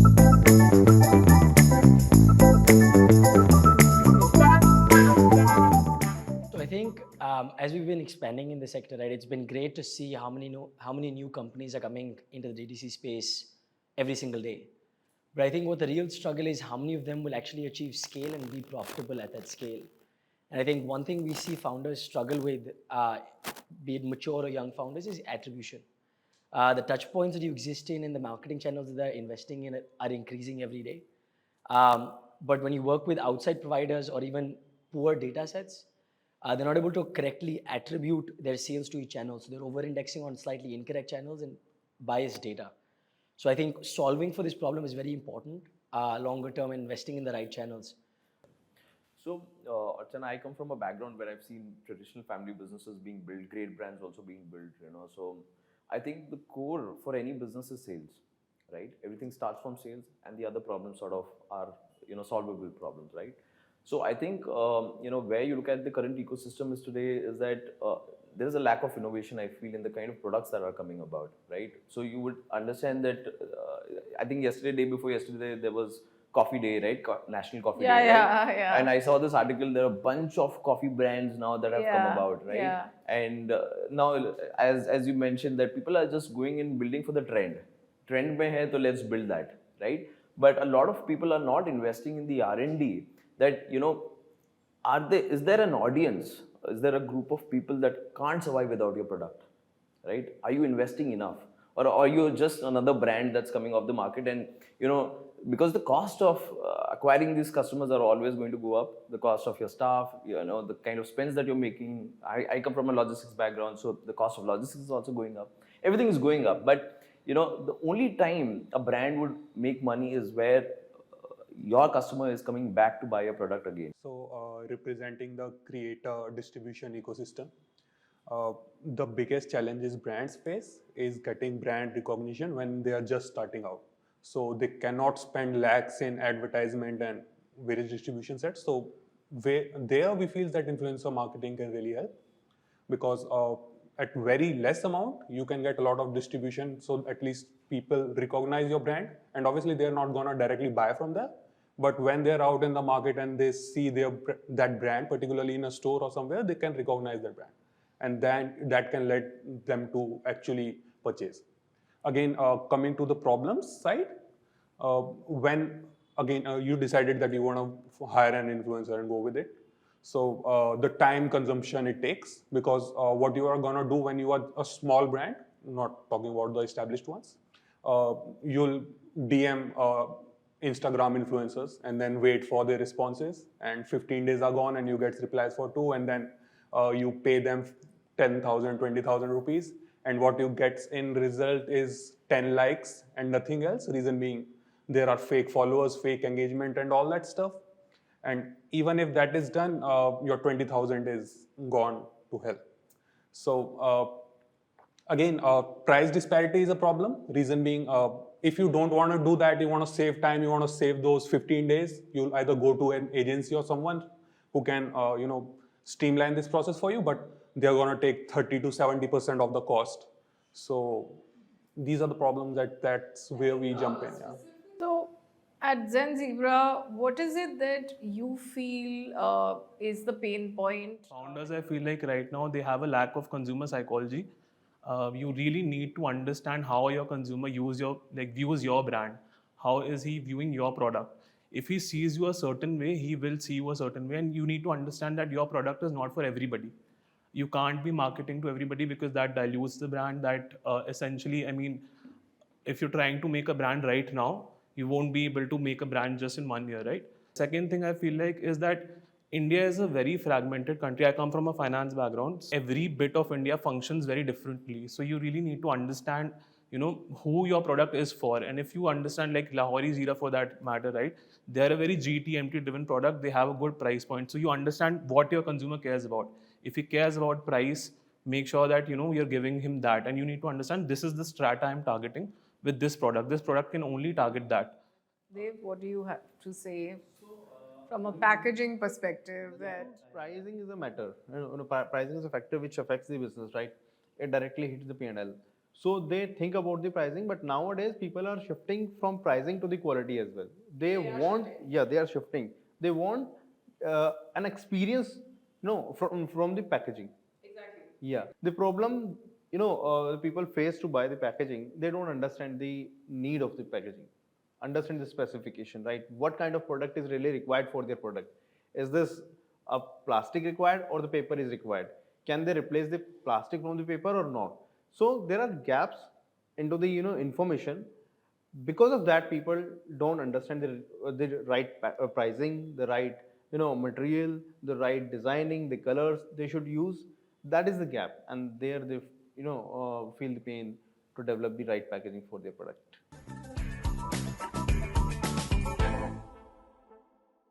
So I think as we've been expanding in the sector, right, it's been great to see how many new companies are coming into the DTC space every single day. But I think what the real struggle is how many of them will actually achieve scale and be profitable at that scale. And I think one thing we see founders struggle with, be it mature or young founders, is attribution. The touch points that you exist in the marketing channels that they're investing in are increasing every day. But when you work with outside providers or even poor data sets, they're not able to correctly attribute their sales to each channel. So they're over-indexing on slightly incorrect channels and biased data. So I think solving for this problem is very important, longer term, investing in the right channels. So, Archana, I come from a background where I've seen traditional family businesses being built, great brands also being built, So, I think the core for any business is sales, right? Everything starts from sales, and the other problems sort of are, solvable problems, right? So, I think, where you look at the current ecosystem is today is that there is a lack of innovation, I feel, in the kind of products that are coming about, right? So, you would understand that, I think day before yesterday, there was Coffee Day, right? National Coffee Day, right? Yeah. And I saw this article. There are a bunch of coffee brands now that have come about, right? Yeah. And now, as you mentioned, that people are just going and building for the trend. Trend mein hai, to let's build that, right? But a lot of people are not investing in the R&D. That is there an audience? Is there a group of people that can't survive without your product? Right? Are you investing enough, or are you just another brand that's coming off the market? And because the cost of acquiring these customers are always going to go up, the cost of your staff, the kind of spends that you're making. I come from a logistics background, so the cost of logistics is also going up. Everything is going up, but the only time a brand would make money is where your customer is coming back to buy your product again. So, representing the creator distribution ecosystem, the biggest challenges brands face is getting brand recognition when they are just starting out. So they cannot spend lakhs in advertisement and various distribution sets. So there we feel that influencer marketing can really help, because at very less amount you can get a lot of distribution. So at least people recognize your brand, and obviously they're not gonna directly buy from there. But when they're out in the market and they see that brand, particularly in a store or somewhere, they can recognize that brand, and then that can lead them to actually purchase. Again, coming to the problems side, when again you decided that you want to hire an influencer and go with it, so the time consumption it takes, because what you are gonna do when you are a small brand, not talking about the established ones, you'll DM Instagram influencers and then wait for their responses, and 15 days are gone and you get replies for 2, and then you pay them 10,000, 20,000 rupees, and what you get in result is 10 likes and nothing else. Reason being, there are fake followers, fake engagement and all that stuff. And even if that is done, your 20,000 is gone to hell. So again, price disparity is a problem. Reason being, if you don't want to do that, you want to save time, you want to save those 15 days, you'll either go to an agency or someone who can streamline this process for you, but they're going to take 30 to 70% of the cost. So these are the problems that's where we jump in. Yeah. So at Zen Zebra, what is it that you feel is the pain point? Founders, I feel like right now they have a lack of consumer psychology. You really need to understand how your consumer views your brand. How is he viewing your product? If he sees you a certain way, he will see you a certain way, and you need to understand that your product is not for everybody. You can't be marketing to everybody, because that dilutes the brand. That essentially, I mean, if you're trying to make a brand right now, you won't be able to make a brand just in 1 year, right? Second thing I feel like is that India is a very fragmented country. I come from a finance background. Every bit of India functions very differently. So you really need to understand, who your product is for. And if you understand, like Lahori Zira for that matter, right? They're a very GTMT driven product. They have a good price point. So you understand what your consumer cares about. If he cares about price, make sure that, you're giving him that. And you need to understand, this is the strata I'm targeting with this product. This product can only target that. Dave, what do you have to say from a packaging perspective? That Pricing is a matter. Pricing is a factor which affects the business, right? It directly hits the P&L. So they think about the pricing, but nowadays people are shifting from pricing to the quality as well. They want, yeah, they are shifting. They want an experience, from the packaging. Yeah, the problem, people face to buy the packaging, they don't understand the need of the packaging, understand the specification, right? What kind of product is really required for their product? Is this a plastic required or the paper is required? Can they replace the plastic from the paper or not? So there are gaps into the information. Because of that, people don't understand the right pricing, the right material, the right designing, the colors they should use. That is the gap, and there they feel the pain to develop the right packaging for their product.